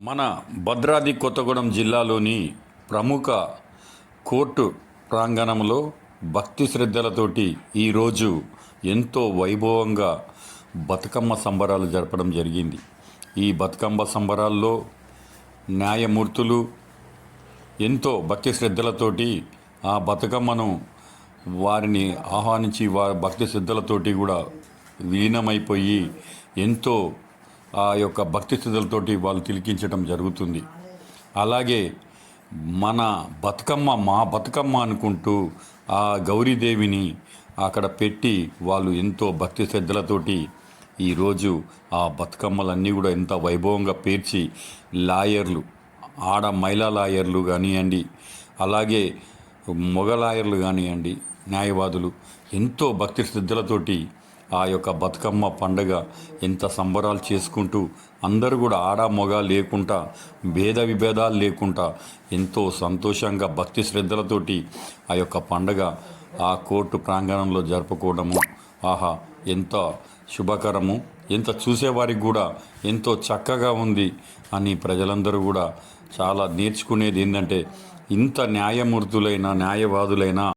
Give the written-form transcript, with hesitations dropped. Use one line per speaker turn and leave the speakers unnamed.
మన భద్రాద్రి కొత్తగూడెం జిల్లాలోని ప్రముఖ కోర్టు ప్రాంగణంలో భక్తి శ్రద్ధలతోటి ఈరోజు ఎంతో వైభవంగా బతుకమ్మ సంబరాలు జరపడం జరిగింది. ఈ బతుకమ్మ సంబరాల్లో న్యాయమూర్తులు ఎంతో భక్తి శ్రద్ధలతోటి ఆ బతుకమ్మను వారిని ఆహ్వానించి వారి భక్తి శ్రద్ధలతోటి కూడా విలీనమైపోయి ఎంతో ఆ యొక్క భక్తి స్థితులతోటి వాళ్ళు తిలకించడం జరుగుతుంది. అలాగే మన బతుకమ్మ మా బతుకమ్మ అనుకుంటూ ఆ గౌరీదేవిని అక్కడ పెట్టి వాళ్ళు ఎంతో భక్తి శ్రద్ధలతోటి ఈరోజు ఆ బతుకమ్మలన్నీ కూడా ఎంత వైభవంగా పేర్చి లాయర్లు మహిళా లాయర్లు కానివ్వండి, అలాగే మగ లాయర్లు కానివ్వండి, న్యాయవాదులు ఎంతో భక్తి శ్రద్ధలతోటి ఆ యొక్క బతుకమ్మ పండగ ఎంత సంబరాలు చేసుకుంటూ అందరూ కూడా మగ లేకుండా భేద విభేదాలు లేకుండా ఎంతో సంతోషంగా భక్తి శ్రద్ధలతోటి ఆ యొక్క పండగ ఆ కోర్టు ప్రాంగణంలో జరుపుకోవడము ఎంత శుభకరము, ఎంత చూసేవారికి కూడా ఎంతో చక్కగా ఉంది అని ప్రజలందరూ కూడా చాలా నేర్చుకునేది ఏంటంటే ఇంత న్యాయమూర్తులైన న్యాయవాదులైన